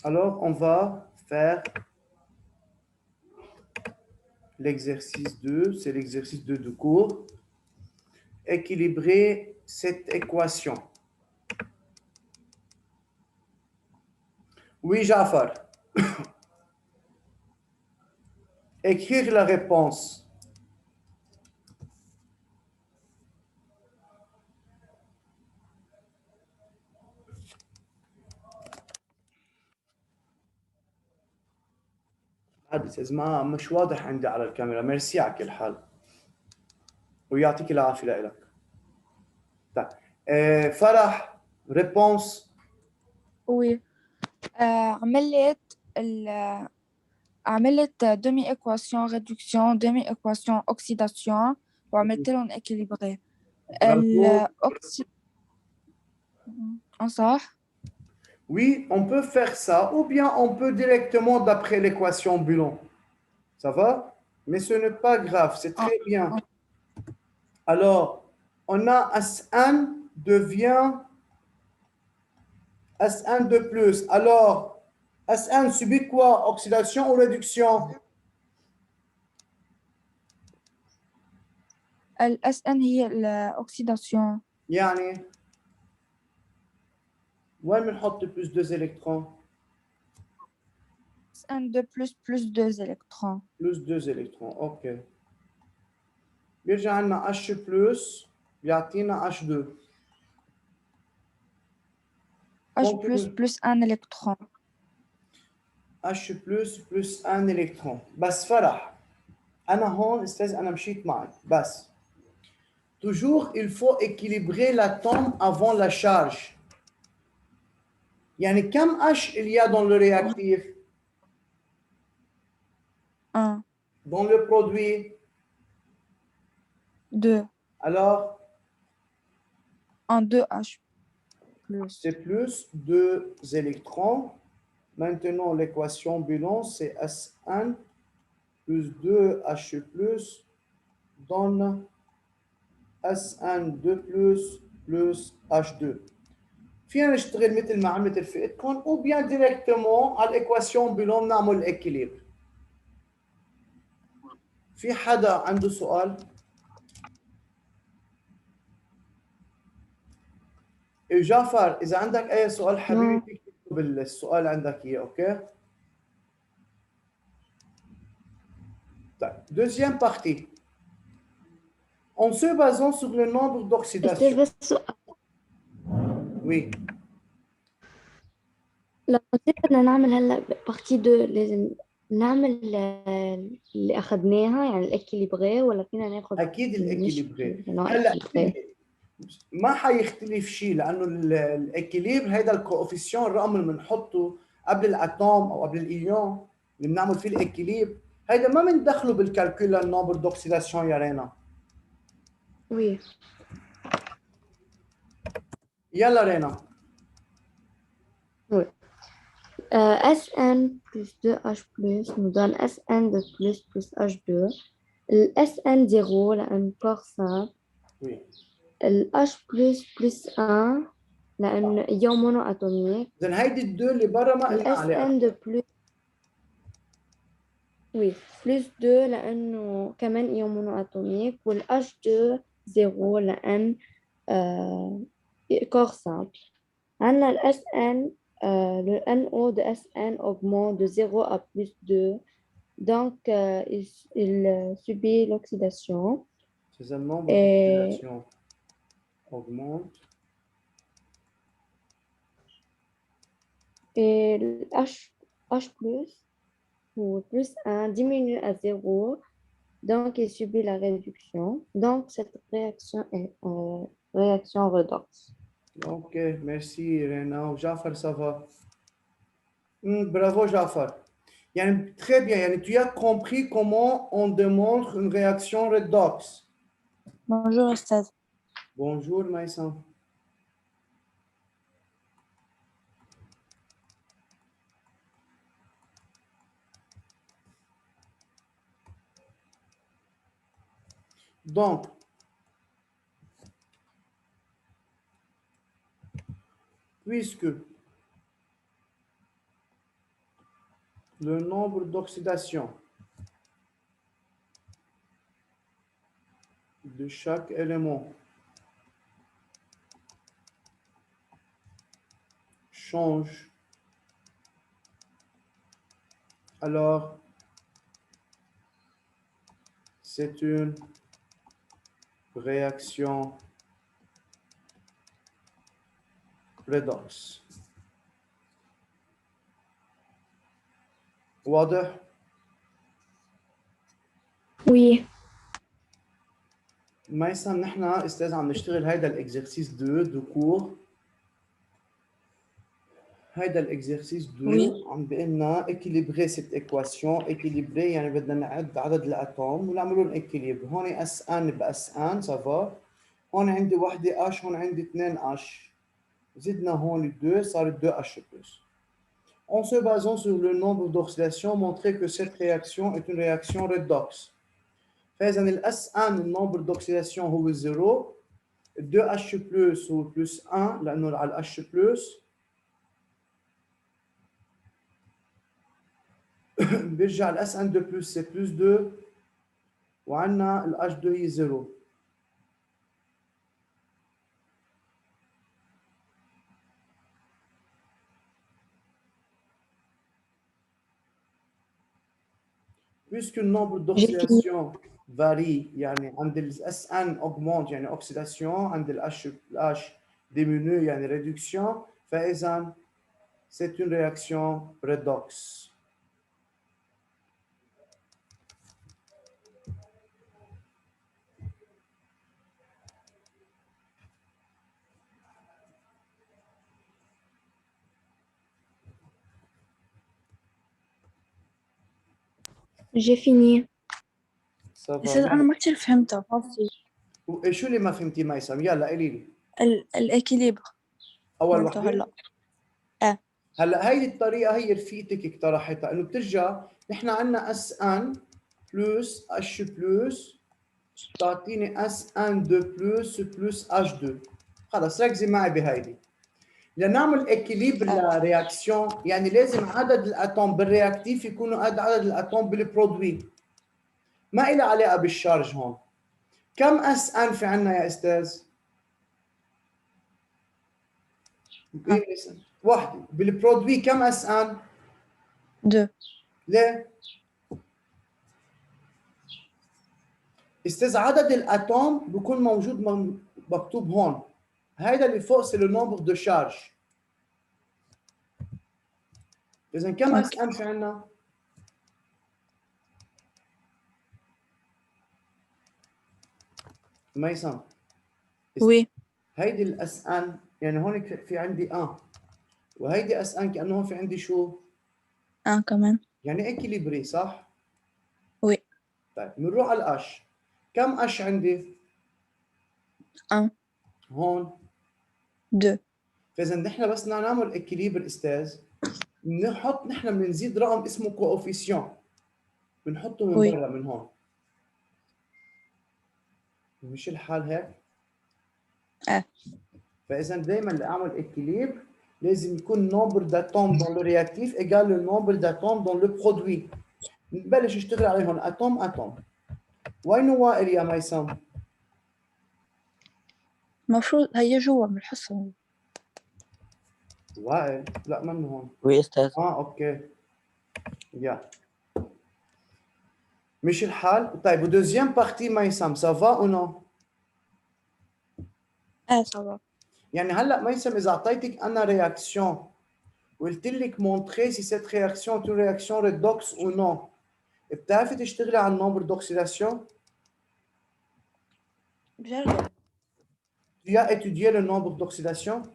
Alors, on va faire l'exercice 2, c'est l'exercice 2 de cours. Équilibrer cette équation. Oui, Jafar. Écrire la réponse. عاد مش واضح عندي على الكاميرا. ميرسي على كل حال ويعطيك العافيه لك. طيب فرح ريبونس. وي عملت demi équation réduction demi équation oxydation وعملت لهم équilibré. صح. Oui, on peut faire ça, ou bien on peut directement d'après l'équation Boulon. Ça va? Mais ce n'est pas grave, c'est très bien. Alors, on a S1 devient S1 de plus. Alors, S1 subit quoi? Oxydation ou réduction? SN هي الأكسيداسيون. يعني وين بنحط plus 2 électrons? SN2 plus 2 électrons. Plus 2 électrons, ok. بيرجع عندنا H plus بيعطينا H2. H plus 1 électron. H plus 1 électron. بس فرح أنا هون أستاذ أنا مشيت معك بس toujours il faut équilibrer l'atome avant la charge. يعني كم H il y a dans le réactif? 1. Dans le produit? 2. Alors? En 2H plus. C'est plus 2 électrons. Maintenant, l'équation bilan, c'est S1 plus 2H plus donne S1 2 plus H2. فينا نشتغل مثل ما عملت رفقتكم ou bien directement على l'équation bilan نعمل équilibre. في حدا عنده سؤال؟ جعفر إذا عندك أي سؤال حبيبي تكتب السؤال عندك إياه، أوكي؟ طيب، deuxième partie. En se basant sur le nombre d'oxydation. Oui. لو بدنا نعمل هلا بارتي 2 لازم نعمل اللي اخذناها يعني الاكيليبري ولا فينا ناخذ اكيد الاكيليبري. هلا ما حيختلف شيء لانه الاكيليبر هذا الكوفيسيون الرقم اللي بنحطه قبل الاتوم او قبل الايون اللي بنعمل فيه الاكيليبر هذا ما بندخله بالكالكول للنمبر دوكسيداسيون يا رينا. وي يلا رينا. وي Sn plus 2H plus nous donne Sn de plus H2. Le Sn0 لأنه corps simple. Oui. ال H plus 1 لأنه إيون مونو أتوميك. إذن هيدي الدو اللي برا ما قلنا عليها. Sn de plus oui plus 2 لأنه كمان إيون مونو أتوميك وال H2 0 لأن corps simple. عندنا ال Sn le NO de Sn augmente de 0 à plus 2, donc il subit l'oxydation. C'est un nombre d'oxydation augmente. Et le H plus ou plus 1 diminue à 0, donc il subit la réduction. Donc cette réaction est réaction redox. Ok, merci Rena. Jafar, ça va? Bravo Jafar. Très bien, tu as compris comment on démontre une réaction redox. Bonjour Ustad. Bonjour Maïssa. Donc, puisque le nombre d'oxydation de chaque élément change, alors c'est une réaction redox. واضح؟ Oui. ميسا نحن استاذ عم نشتغل هيدا الاكزرسيس 2 دو كور. هيدا الاكزرسيس 2 Oui. عم بيقول لنا équilibrer cette équation. équilibrer يعني بدنا نعد عدد الاتوم ونعملهم équilibre. هون اس ان باس ان سافا. هون عندي وحده اش، هون عندي 2 اش. زدنا هون 2 صار 2 اش بلس. En se basant sur le nombre d'oxydations, montrer que cette réaction est une réaction redox. فإذا الاس ان النمبر d'oxydation هو 0. 2 H plus هو plus 1 لأنه على ال H plus. بيرجع ال SN2 plus c'est plus 2 وعندنا ال H2 هي 0. Puisque le nombre d'oxydation varie, يعني عند ال SN augmente يعني oxydation, عند ال H diminue يعني réduction, فإذا c'est une réaction redox. J'ai fini. Ça va. أستاذ أنا ما كتير فهمتها بس شو اللي ما فهمتي ميسم؟ يلا قولي لي. الإكيليبر أول مالته وحدة؟ هلا. هلا هيدي الطريقة هي رفيقتك اقترحتها، إنه بترجع نحن عندنا اس ان بلس اتش بلس تعطيني اس ان 2 بلس اتش 2. خلص ركزي معي بهيدي. لنعمل اكيليبر لرياكسيون يعني لازم عدد الاتوم بالرياكتيف يكونوا قد عدد الاتوم بالبرودوي. ما إلها علاقة بالشارج هون. كم اس ان في عندنا يا استاذ؟ واحدة. بالبرودوي كم اس ان؟ 2. ليه؟ استاذ عدد الاتوم بيكون موجود مكتوب هون. هيدا اللي فوق سي لو نومبر دو شارج. اذا كم اس ان في عندنا؟ ميسم. وي. هيدي الاس ان يعني هون في عندي وهيدي اس ان كانه هون في عندي شو؟ كمان. يعني اكيليبري صح؟ وي. طيب بنروح على الاش. كم اش عندي؟ 1. هون 2. فاذا نحن بس بدنا نعمل اكيليبر استاذ بنحط نحن بنزيد رقم اسمه كوفيسيون بنحطه من وي. برا من هون. مش الحال هيك؟ فاذا دائما لاعمل اكيليبر لازم يكون nombre d'atomes dans le réactif égal le nombre d'atomes dans le produit. نبلش نشتغل عليهم اتوم اتوم. وين وائل يا ميسم؟ المفروض هي جوا بالحصة. وائل لا منه هون. Oui, أستاذ. اوكي. يا مش الحال؟ طيب ودوزيام بارتي ميسم سافا او نو؟ صباح. يعني هلا ميسم اذا اعطيتك انا رياكسيون وقلت لك مونتري سي سيت رياكسيون تو رياكسيون ريدوكس او نو، بتعرفي تشتغلي على النومبر دوكسيداسيون؟ بجرب. Tu as étudié le nombre d'oxydation?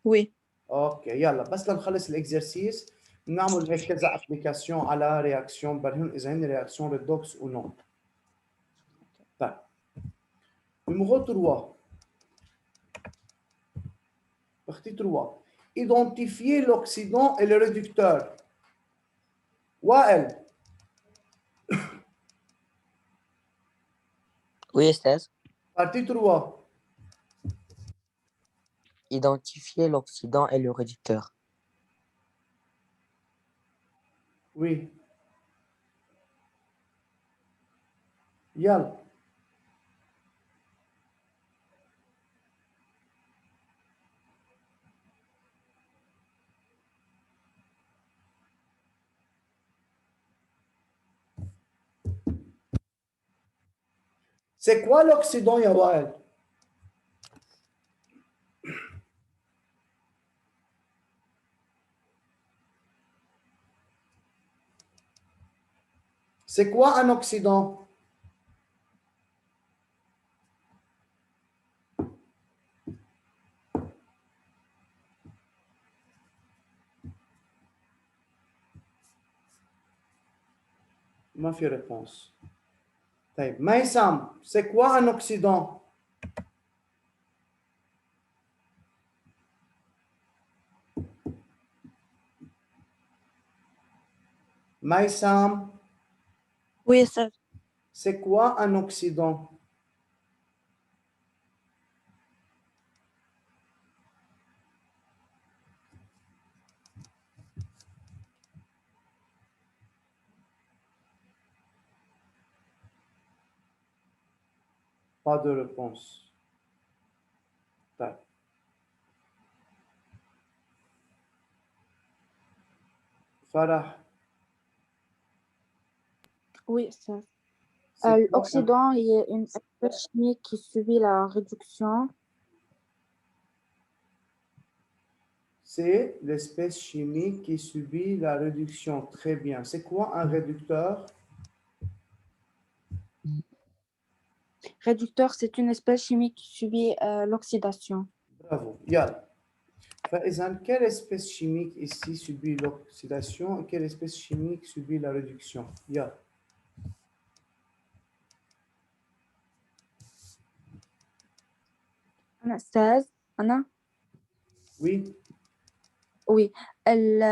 وي. اوكي يلا بس لنخلص الاكزرسيس نعمل هيك كذا ابليكاسيون على رياكسيون برهن اذا هن رياكسيون ريدوكس او نو. طيب numéro 3 partie 3 identifier l'oxydant et le réducteur. وائل Oui, أستاذ. partie 3 Identifier l'oxydant et le réducteur. Oui. يلا. C'est quoi l'Occident, يا وائل؟ C'est quoi un Occident? ما في réponse. طيب Maïsam, c'est quoi un Occident? Maïsam, Oui, ça. c'est quoi un Occident? Pas de réponse. طيب. Farah, Oui, ça. c'est quoi L'Occident, il y a une espèce chimique qui subit la réduction. C'est l'espèce chimique qui subit la réduction. Très bien. C'est quoi un réducteur? Réducteur, c'est une espèce chimique qui subit l'oxydation. Bravo. يلا. فإذا, quelle espèce chimique ici subit l'oxydation et quelle espèce chimique subit la réduction? يلا. أنا أستاذ أنا Oui. oui ال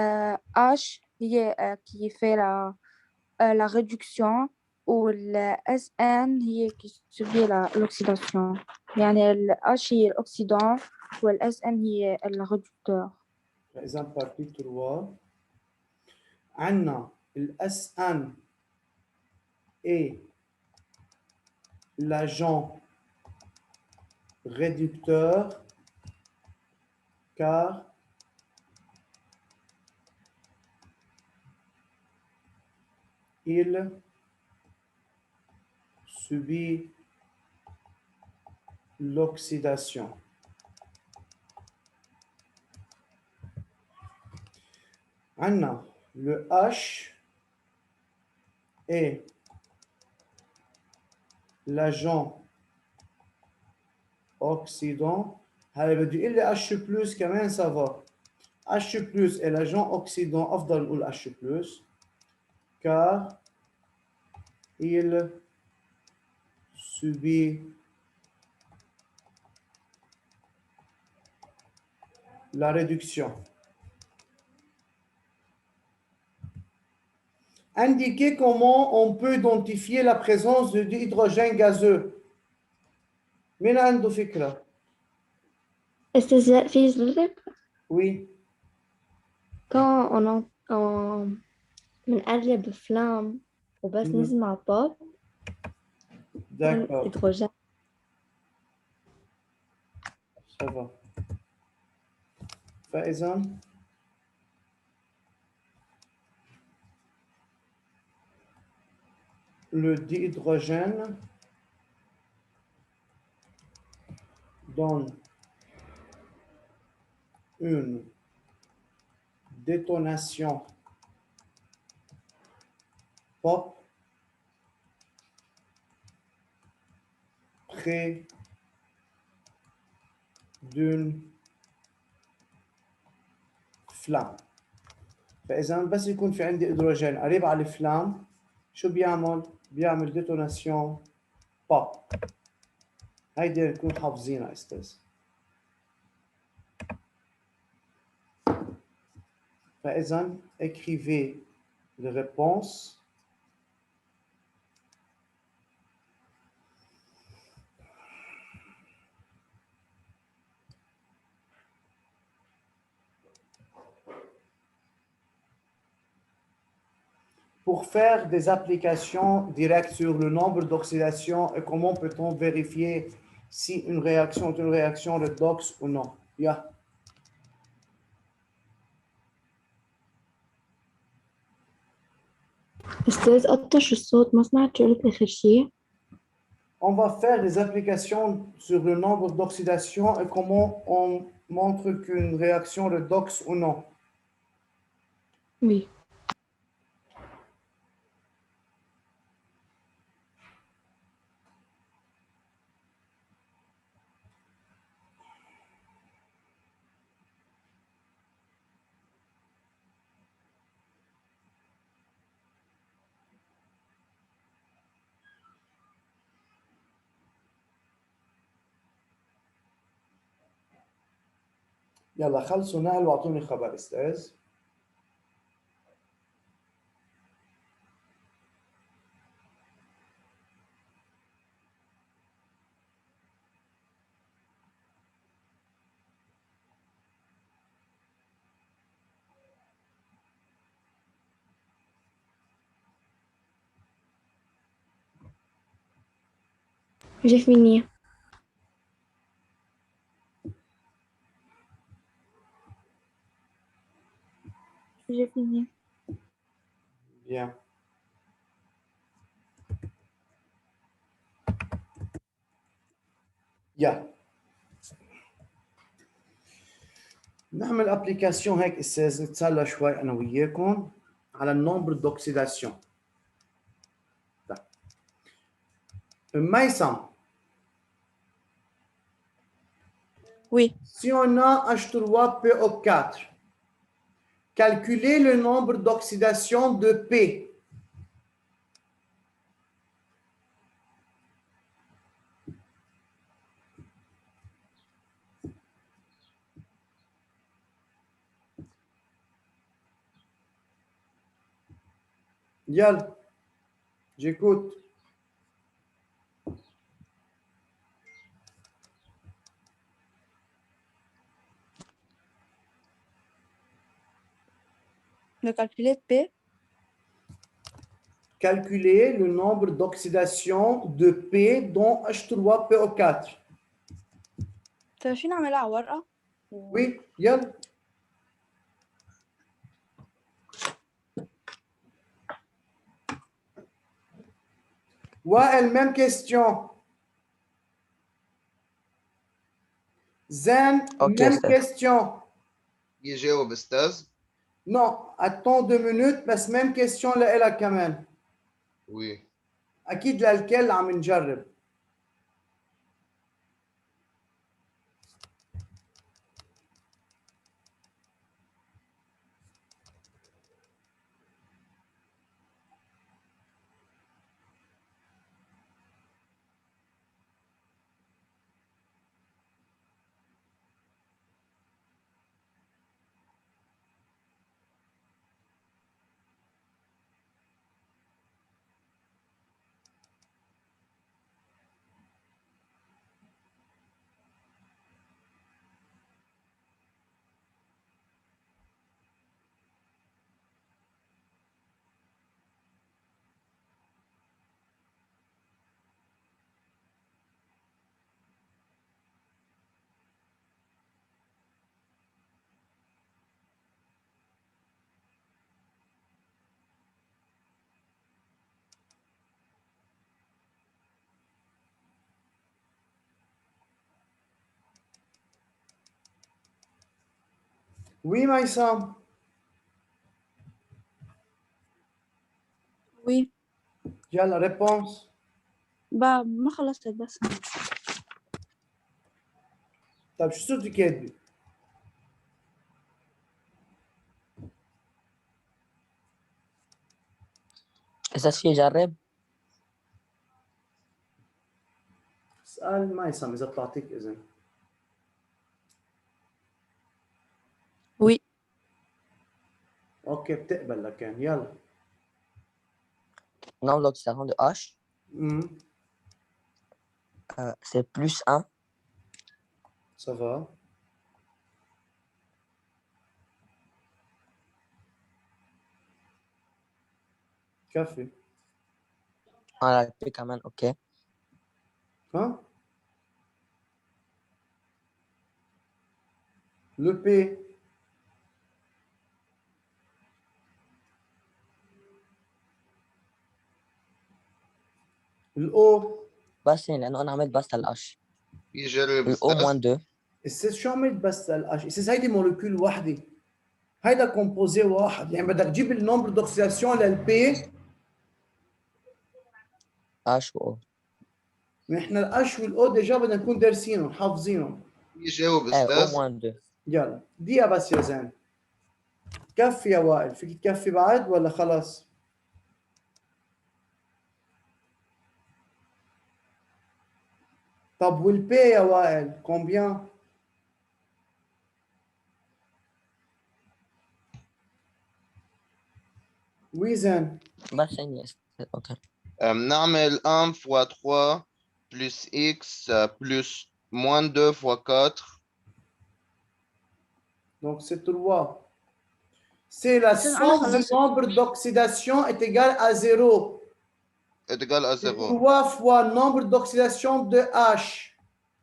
H هي qui fait la réduction وال SN هي qui subit l'oxydation يعني ال H هي الأكسيدant وال SN هي الريدكتور. فإذا partie 3. عندنا ال SN est l'agent réducteur car il subit l'oxydation. عندنا le H est l'agent oxydant. هذا بده يقول لي H plus كمان ça va. H plus est l'agent oxydant. أفضل نقول H plus car il subit la réduction. Indiquez comment on peut identifier la présence de l'hydrogène gazeux. مين عنده فكرة؟ استاذ في صدرك Oui, quand on بنقلب فلام وبس Mhm. نسمع بوب d'accord, هيدروجين. ça va. فإذا le dihydrogène donne une détonation pop près d'une flamme. فإذا بس يكون في عندي هيدروجين قريب على الفلام شو بيعمل؟ بيعمل ديتوناسيون بوب. هيدي نكون حافظينها استاذ. فإذا écrivez les réponses. pour faire des applications directes sur le nombre d'oxydation et comment peut-on vérifier si une réaction est une réaction redox ou non. Yeah. أستاذ قطش الصوت ما سمعت شو قلت آخر شيء. On va faire des applications sur le nombre d'oxydation et comment on montre qu'une réaction redox ou non. Oui. يلا خلصوا نقل واعطوني خبر استاذ. J'ai fini. J'ai fini. Bien. يلا نعمل ابلكيشن هيك استاذ نتسلى شوي انا وياكم على النمبر d'oxydation. Maïsam, Oui. si on a H3PO4, calculez le nombre d'oxydation de P. Yal, j'écoute. Le calculer P. Calculez le nombre d'oxydation de P dans H3PO4. طيب شو نعملها على ورقة؟ Oui, Yal. Ouais, même question. Zen, Ok, même Steph. question. يجاوب أستاذ. Non, attends 2 minutes, بس même question لإلك كمان. وي. أكيد للكل عم نجرب. Oui, Maïsam. Oui. يلا réponse. ما خلصت بس. طيب شو صرتي كاتبة؟ إذا شيء جرب. اسأل مايسم إذا بتعطيك إذن. Oui. أوكي بتقبل لكن يلا. Nombre d'oxydation de H, c'est plus 1. Ça va. Café. Ah, la P quand même, ok. Hein? Le P. Le O. بس لأنه أنا عملت بس القش. يجرب الأو موان أستاذ. 2. السيس شو عملت بس الأش؟ السيس هيدي مولكيول واحدة. هيدا كومبوزي واحد، يعني بدك تجيب النمبر دوكسيداسيون للبي. قش و O. نحن الأش والأو ديجا بدنا نكون دارسينهم حافظينهم. يجاوب إيه أو أستاذ. موان 2. يلا دقيقة بس يا زين. كفي يا وائل، فيك تكفي بعد ولا خلص؟ طب والبي يا وائل كومبيان؟ وي زين. بس ثانية أوكي. نعمل 1 fois 3 plus x plus moins 2 fois 4. Donc c'est 3. C'est la أستاذ أنا somme du خلصت. nombre d'oxydation est égale à 0. est égal à C'est 0. 3 fois nombre d'oxydation de H.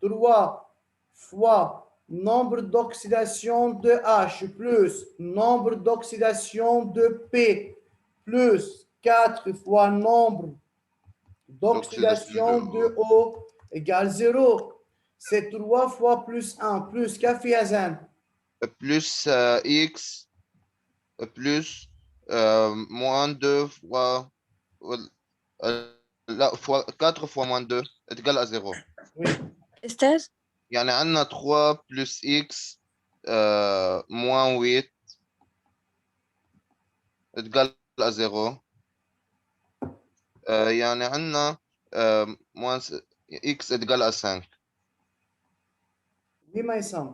3 fois nombre d'oxydation de H plus nombre d'oxydation de P plus 4 fois nombre d'oxydation de O égale 0. C'est 3 fois plus 1 plus café Hazan. Plus x plus moins 2 fois, لا fois 4 fois moins 2 est égal à 0. Oui. أستاذ يعني عندنا 3 plus x moins 8 est égal à 0. يعني عندنا moins x est égal à 5. Oui, Maïsam.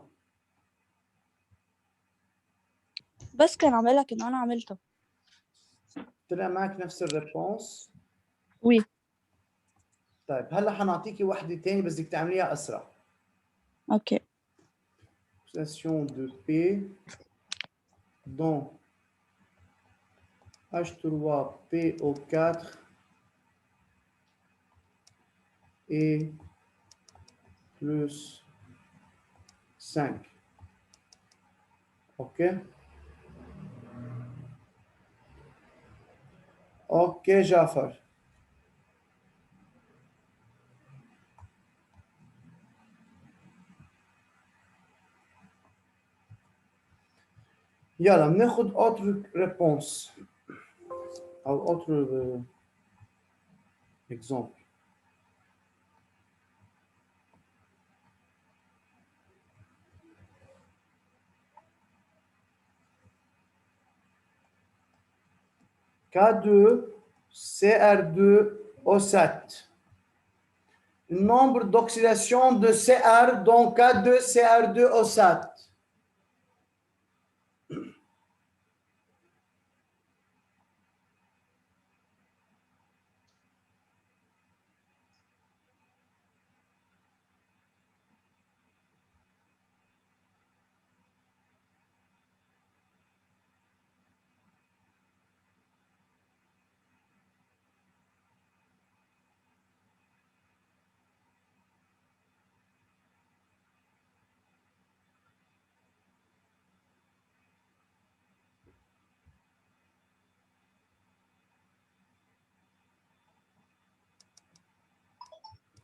بس كان عاملك إنه أنا عملته. طلع معك نفس الريبونس. وي. طيب هلا حنعطيكي وحده ثانيه بس بدك تعمليها اسرع. أوكي. Oxydation de P dans H3PO4 et plus 5. OK? OK, Jafar. يلا بناخد autre réponse أو autre exemple. K2 CR2 O7. Le nombre d'oxydation de Cr dans K2 CR2 O7.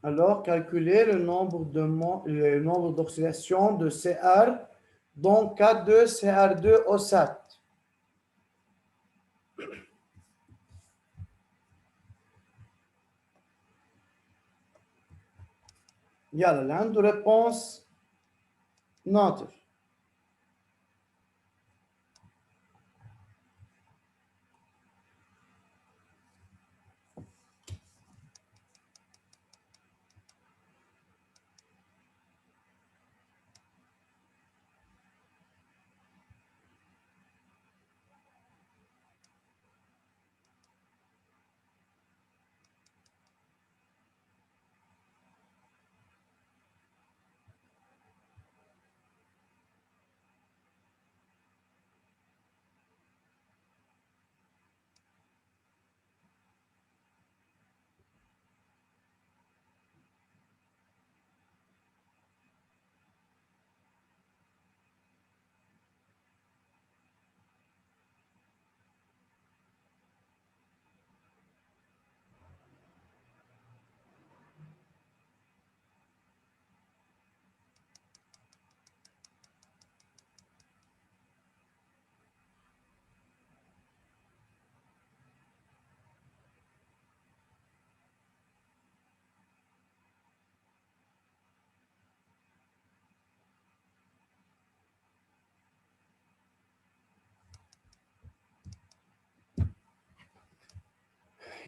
Alors, calculez le nombre d'oxydation de Cr dans K2 CR2 O7. يلا اللي عنده réponse ناطر.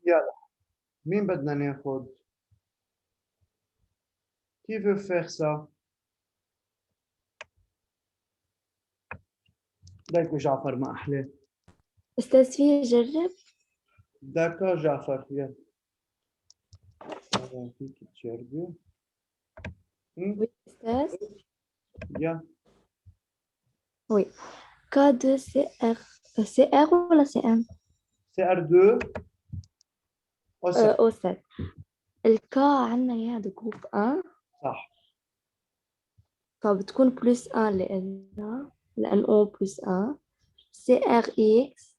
يلا مين بدنا ناخد؟ Qui veut faire ça? دايكو جعفر ما أحلاه. أستاذ فيه جرب. D'accord جعفر يلا. فيك تجربي. Oui, أستاذ. يلا. Oui. K2 CR. CR ولا CM؟ CR2 أو CR. O7. الك عنا إياها de groupe 1 صح. فبتكون بلس 1 لأن O بلس 1 CRX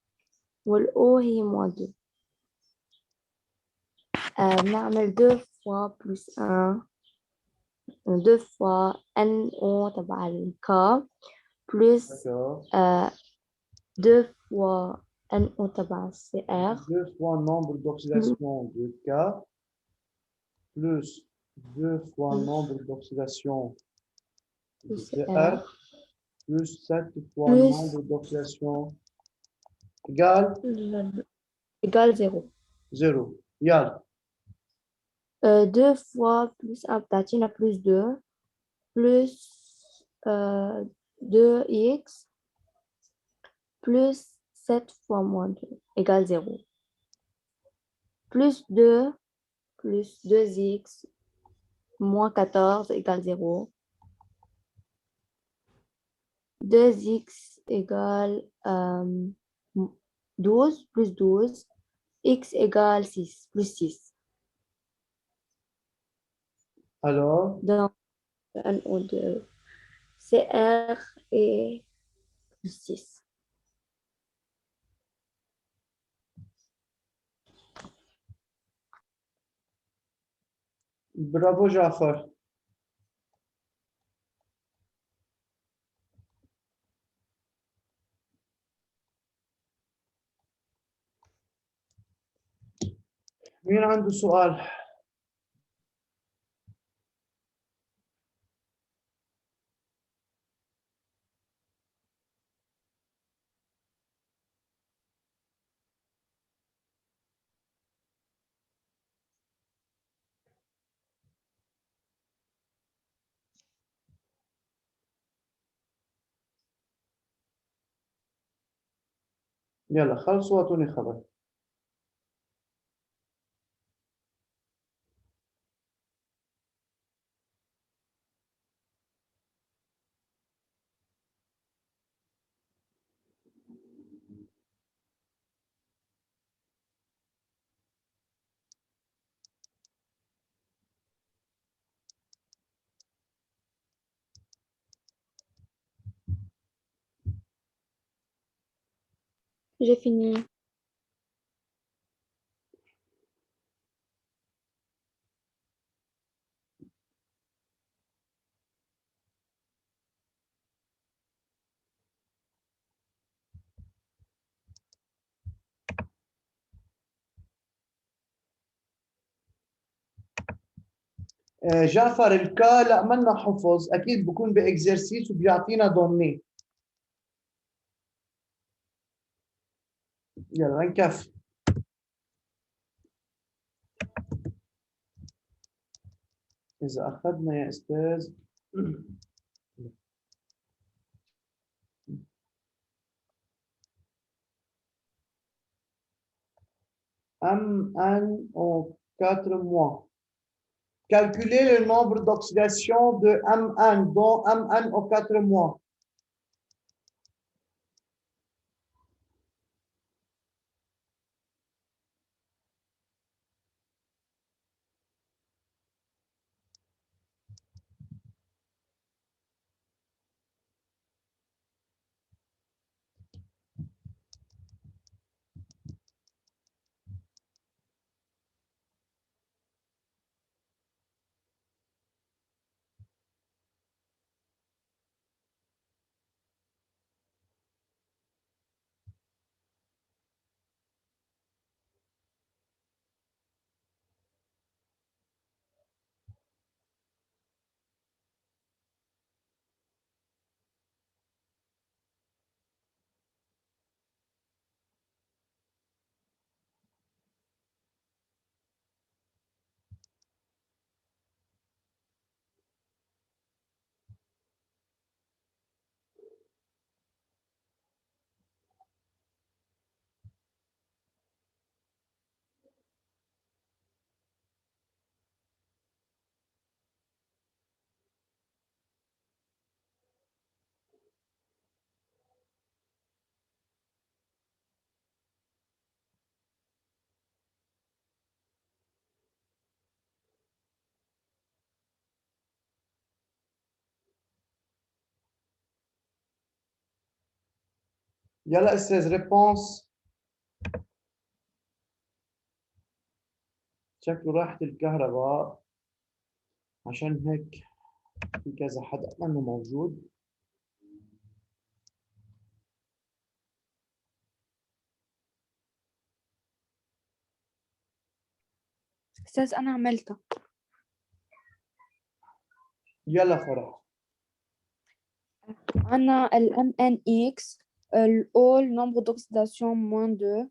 والO هي موان 2 بنعمل 2 fois بلس 1 2 fois NO تبع الك بلس D'accord. 2 fois NO تبع CR 2 fois nombre d'oxydation de K plus 2 fois nombre d'oxydation de CR plus 7 fois Plus- nombre d'oxydation égale égale 0. 0. يلا 2 fois plus 1 بتعطينا plus 2 plus 2x plus 7 fois moins 2 égale 0. Plus 2 plus 2x moins 14 égale 0. 2x égale 12 plus 12. X égale 6 plus 6. alors Donc, 1 ou 2. CR et plus 6. bravo جعفر. مين عنده سؤال؟ يلا خلصوا واعطوني خبر. J'ai fini. جعفر الكا لا منا حفظ اكيد بكون باكزرسيس وبيعطينا ضمني. يلا نكفي. اذا اخذنا يا استاذ M1 en 4 mois. Calculez le nombre d'oxydation de M1 dont M1 en 4 mois. يلا استاذ ريبونس. شكله راحت الكهرباء عشان هيك في كذا حدا منه موجود. أستاذ أنا عملتها. يلا فرح. عنا ال MNX all nombre d'oxydation moins 2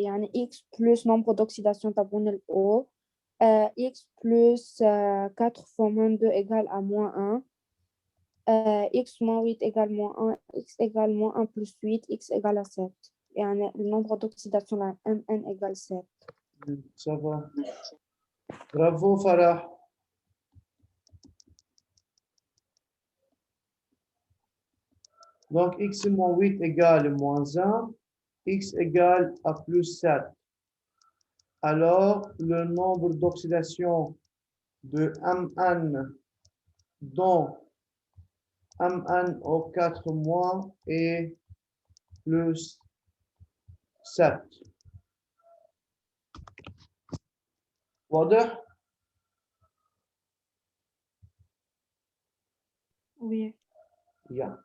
يعني X plus nombre d'oxydation تبعون ال O X plus 4 fois moins 2 égale à moins 1 X moins 8 égale moins 1 X égale moins 1 plus 8 X égale à 7 يعني le nombre d'oxydation là MN égale 7. Ça va. Bravo Farah. Donc, x moins 8 égale moins 1, x égale à plus 7. Alors, le nombre d'oxydation de Mn dont Mn au 4 mois est plus 7. واضح؟ Oui. Yeah.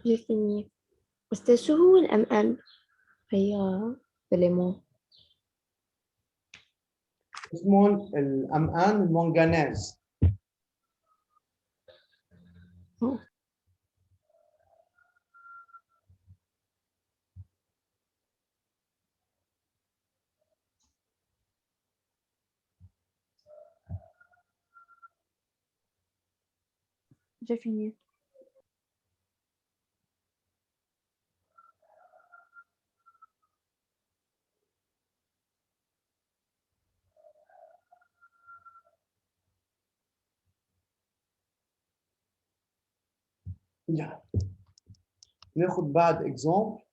J'ai fini. C'était شو هو ال MN؟ هي élément. اسمه الأمآن المنغنيز. J'ai fini. Yeah. ناخد بعد اكزامبل.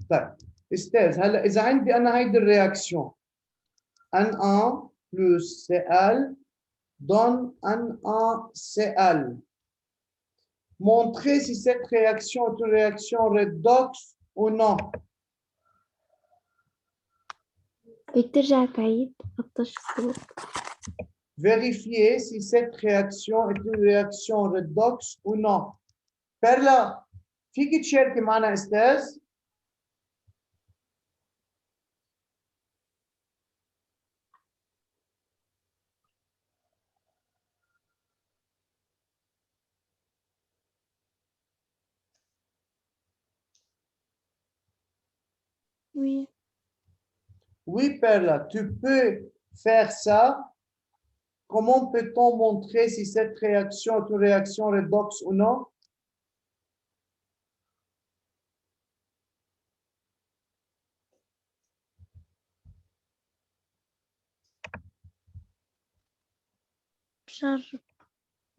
طيب استاذ هلا اذا عندي انا هيدي الرياكسيون Na plus Cl donne NaCl. Montrez si cette réaction est une réaction redox ou non. ترجع تعيد التشفير. Vérifiez si cette réaction est une réaction redox ou non. Perla, فيكي تشاركي معنا استاذ؟ Oui. Oui, Perla, tu peux faire ça. Comment peut-on montrer si cette réaction est une réaction redox ou non? Charge.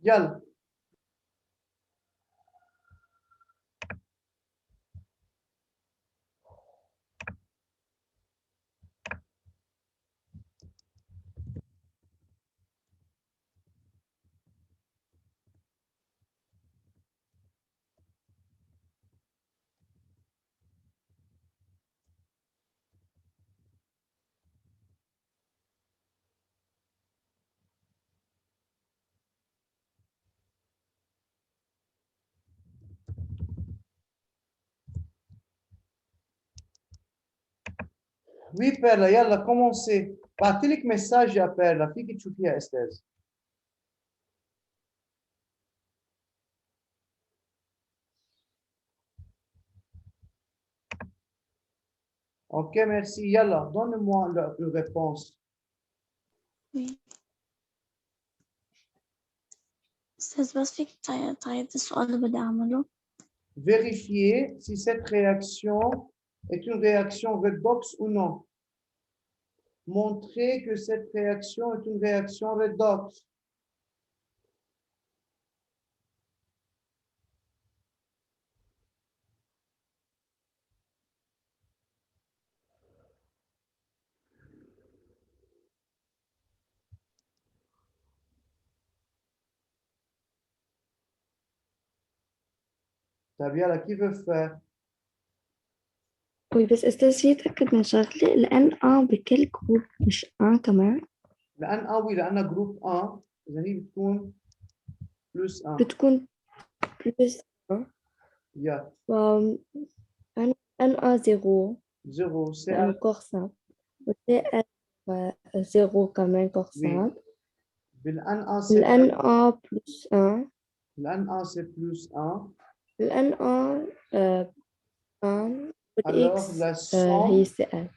يلا. Oui, Perla, يلا commencez. بعت لك مساج يا بيرلا، فيك تشوفيها استاذ. Ok, merci. يلا donne-moi la réponse. Oui. أستاذ بس فيك تعيد السؤال اللي بدي أعمله؟ Vérifiez si cette réaction est une réaction redox ou non. montrer que cette réaction est une réaction redox. طيب يلا qui veut faire؟ Oui, بس أستاذ يتأكد من شغلة الآن بكل جروب مش كمان لأن oui لأن جروب 1 إذا هي بتكون بلس 1 بتكون بلس يا ان 0 0 سي لأنه كورسات وسي زيرو كمان كورسات بالان سي الان بلس 1 الان سي بلس 1 الان 1 alors والإكس la هي somme سي ال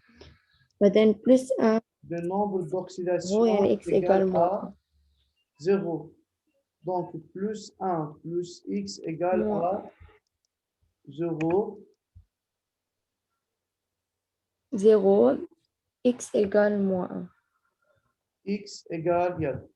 بعدين بلس 1 de nombre هو d'oxydation يعني إكس égale إيكال à موان 0. Donc, plus 1 plus x égale à 0. 0 إكس إيكال موان X égale,